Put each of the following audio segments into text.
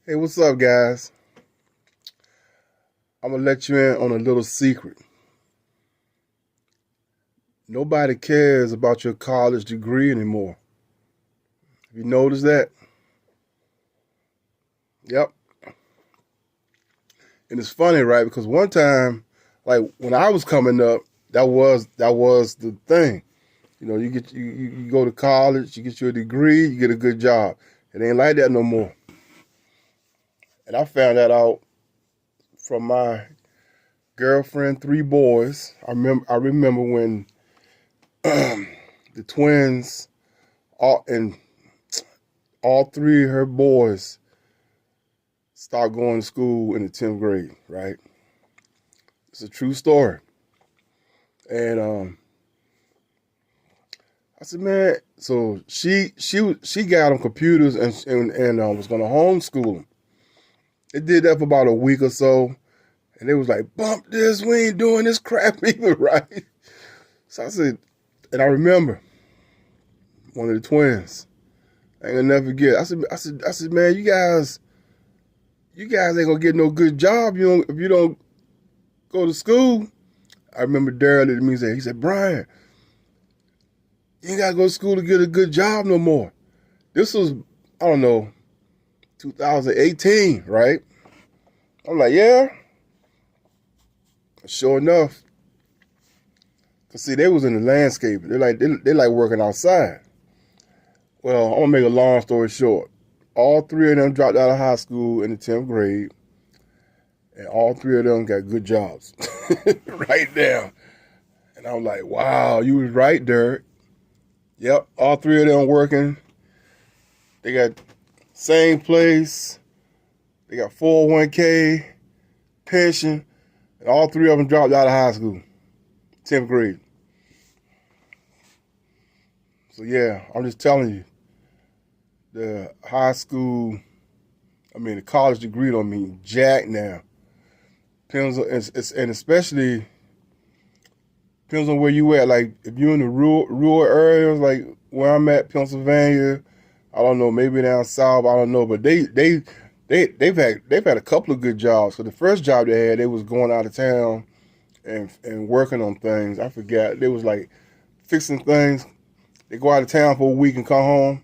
Hey, what's up, guys? I'm gonna let you in on a little secret. Nobody cares about your college degree anymore. Have you noticed that? Yep. And it's funny, right? Because one time, like when I was coming up, that was the thing. You go to college, you get your degree, you get a good job. It ain't like that no more. And I found that out from my girlfriend, three boys. I remember when the twins and all three of her boys stopped going to school in the 10th grade, right? It's a true story. And I said, man, so she got on computers and was gonna homeschool them. It did that for about a week or so, and it was like, bump this, we ain't doing this crap either, right? So I said, and I remember one of the twins. I ain't gonna never forget. I said, man, you guys ain't gonna get no good job if you don't go to school. I remember Daryl at me say, he said, Brian, you ain't gotta go to school to get a good job no more. This was, I don't know, 2018, right? I'm like, yeah. Sure enough. Cause see, they was in the landscape. They like working outside. Well, I'm gonna make a long story short. All three of them dropped out of high school in the 10th grade, and all three of them got good jobs. Right there. And I'm like, wow, you was right, Derek. Yep, all three of them working. They got same place. They got 401k, pension, and all three of them dropped out of high school, 10th grade. So yeah, I'm just telling you, the the college degree don't mean jack now. Depends on, and especially depends on where you at. Like if you're in the rural areas, like where I'm at, Pennsylvania, I don't know, maybe down south, I don't know, but they've had a couple of good jobs. So the first job they had, they was going out of town and working on things. I forgot. They was like fixing things. They go out of town for a week and come home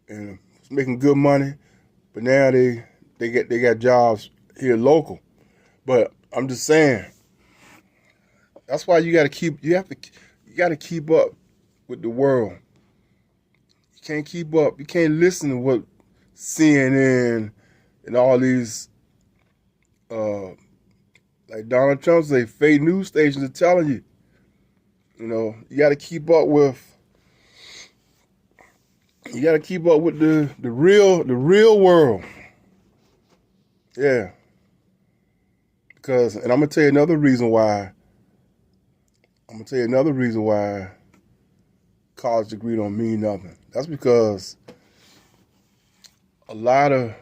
and making good money. But now they got jobs here local. But I'm just saying, that's why you gotta keep up with the world. You can't keep up. You can't listen to what CNN and all these like Donald Trump say fake news stations are telling you. You gotta keep up with the real world. Yeah. And I'm gonna tell you another reason why. College degree don't mean nothing. That's because a lot of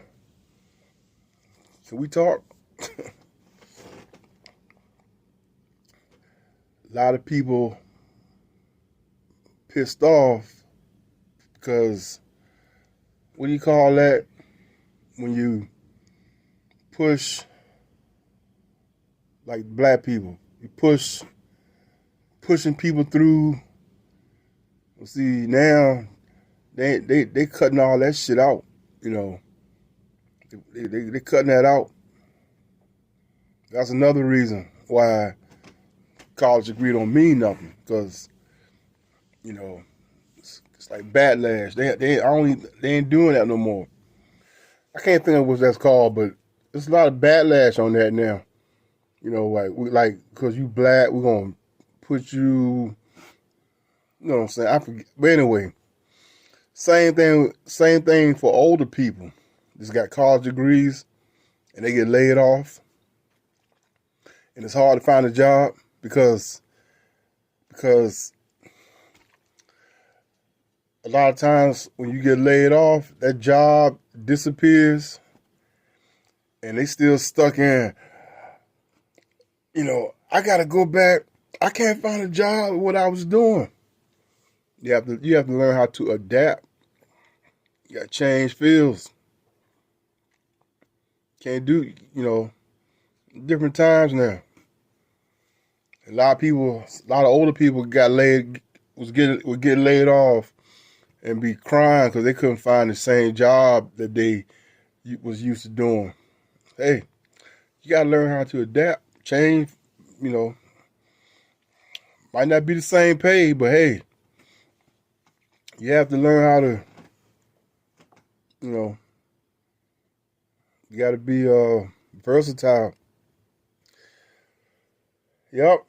can we talk? A lot of people pissed off because what do you call that when you push like black people? You pushing people through. Well, see now they cutting all that shit out. They cutting that out. That's another reason why college degree don't mean nothing, because it's like backlash. They ain't doing that no more. I can't think of what that's called, but there's a lot of backlash on that now. Like because you black, we're gonna put you. You know what I'm saying? I forget. But anyway, same thing for older people. Just got college degrees and they get laid off, and it's hard to find a job because a lot of times when you get laid off, that job disappears, and they still stuck in. I gotta go back. I can't find a job. What I was doing. You have to learn how to adapt. You got to change fields. Can't do, different times now. A lot of older people would get laid off and be crying because they couldn't find the same job that they was used to doing. Hey, you gotta learn how to adapt, change. You know, might not be the same pay, but hey, you have to learn how to. You know, you got to be versatile. Yep.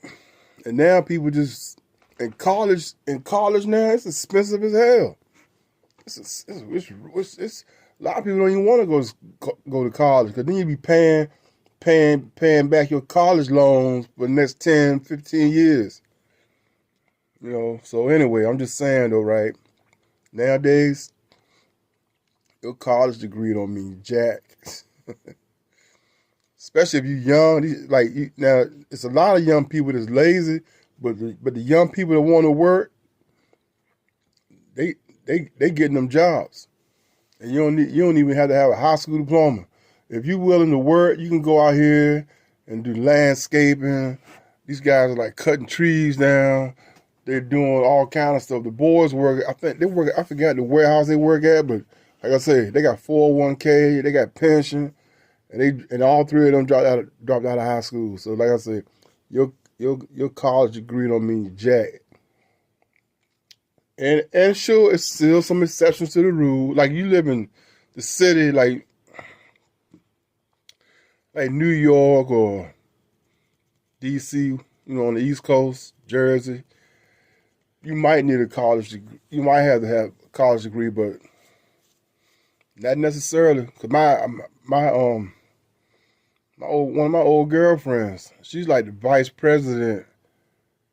And now people just in college now it's expensive as hell. It's a lot of people don't even want to go to college because then you be paying back your college loans for the next 10, 15 years. So anyway, I'm just saying though, right? Nowadays, your college degree don't mean jack. Especially if you're young. Now, it's a lot of young people that's lazy, but the young people that want to work, they getting them jobs. And you don't even have to have a high school diploma. If you're willing to work, you can go out here and do landscaping. These guys are like cutting trees down. They're doing all kind of stuff. The boys work. I forgot the warehouse they work at, but like I said, they got 401k, they got pension, and all three of them dropped out of high school. So like I said, your college degree don't mean jack. And sure, it's still some exceptions to the rule. Like you live in the city, like New York or DC, on the East Coast, Jersey. You might need a college degree. You might have to have a college degree, but not necessarily. Cause one of my old girlfriends, she's like the vice president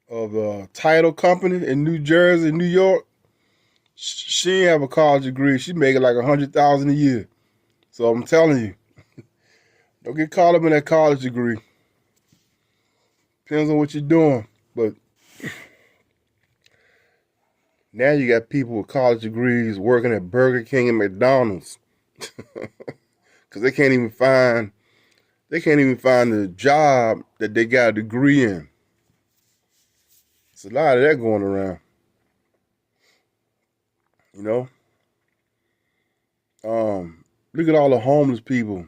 of a title company in New Jersey, New York. She didn't have a college degree. She making like $100,000 a year. So I'm telling you, don't get caught up in that college degree. Depends on what you're doing, but now you got people with college degrees working at Burger King and McDonald's because they can't even find the job that they got a degree in. It's a lot of that going around. Look at all the homeless people.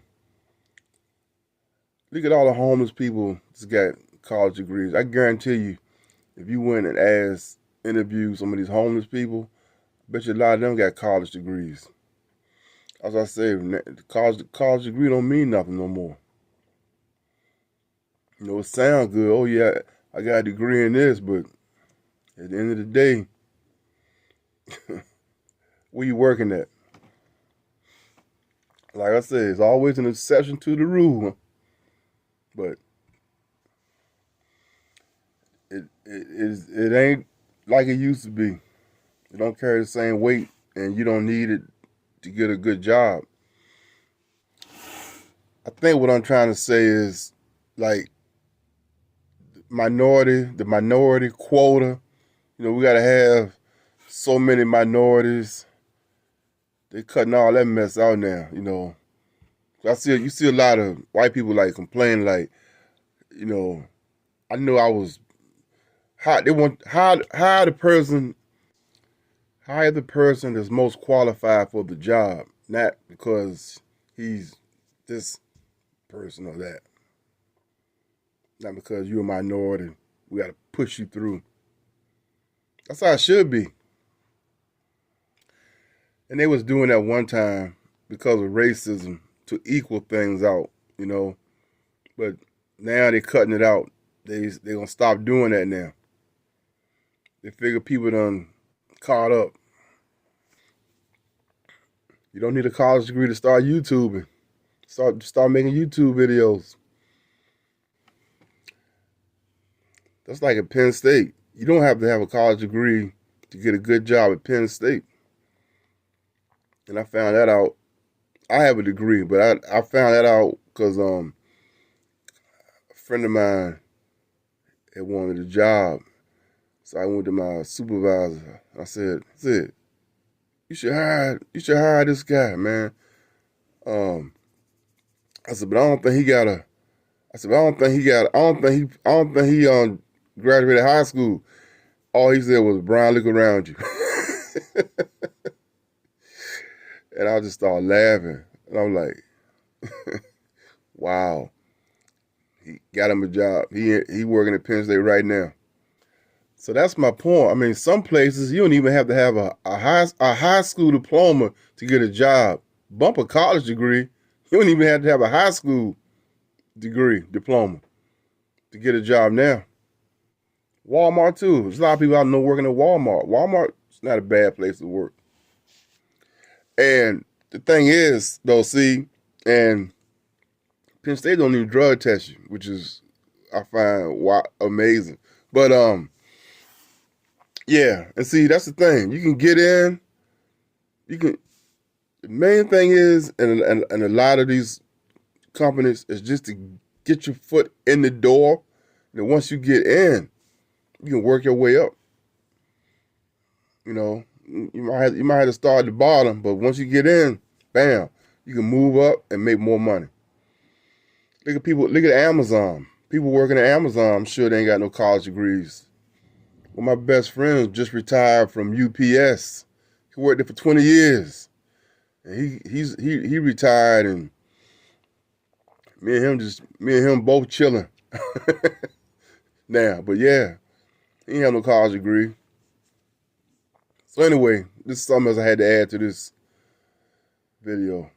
Look at all the homeless people that's got college degrees. I guarantee you, if you went and interviewed some of these homeless people, I bet you a lot of them got college degrees. As I say, college degree don't mean nothing no more. It sounds good. Oh yeah, I got a degree in this, but at the end of the day, where you working at? Like I said, it's always an exception to the rule, but it ain't like it used to be. It don't carry the same weight, and you don't need it to get a good job. I think what I'm trying to say is like the minority quota. We got to have so many minorities. They cutting all that mess out now. You see a lot of white people like complain like, I know I was hire the person that's most qualified for the job, not because he's this person or that. Not because you're a minority. We got to push you through. That's how it should be. And they was doing that one time because of racism to equal things out, But now they're cutting it out. They're going to stop doing that now. They figure people done caught up. You don't need a college degree to start YouTubing. Start making YouTube videos. That's like at Penn State. You don't have to have a college degree to get a good job at Penn State. And I found that out. I have a degree, but I found that out because a friend of mine had wanted a job. So I went to my supervisor. I said, you should hire this guy, man. I said, but I don't think he got a. I said, but I don't think he got. I don't think he graduated high school. All he said was, Brian, look around you. And I just started laughing. And I'm like, wow. He got him a job. He working at Penn State right now. So that's my point. I mean, some places you don't even have to have a high school diploma to get a job. Bump a college degree. You don't even have to have a high school diploma to get a job now. Walmart too. There's a lot of people I know working at Walmart. Walmart's not a bad place to work. And the thing is, though, see, and Penn State don't even drug test you, which is I find amazing. But yeah, and see, that's the thing. You can get in. You can. The main thing is, and a lot of these companies is just to get your foot in the door. And once you get in, you can work your way up. You know, you might have to start at the bottom, but once you get in, bam, you can move up and make more money. Look at people. Look at Amazon. People working at Amazon, I'm sure they ain't got no college degrees. One of my best friends just retired from UPS. He worked there for 20 years. And he retired, and me and him both chilling now. But yeah, he ain't have no college degree. So anyway, this is something else I had to add to this video.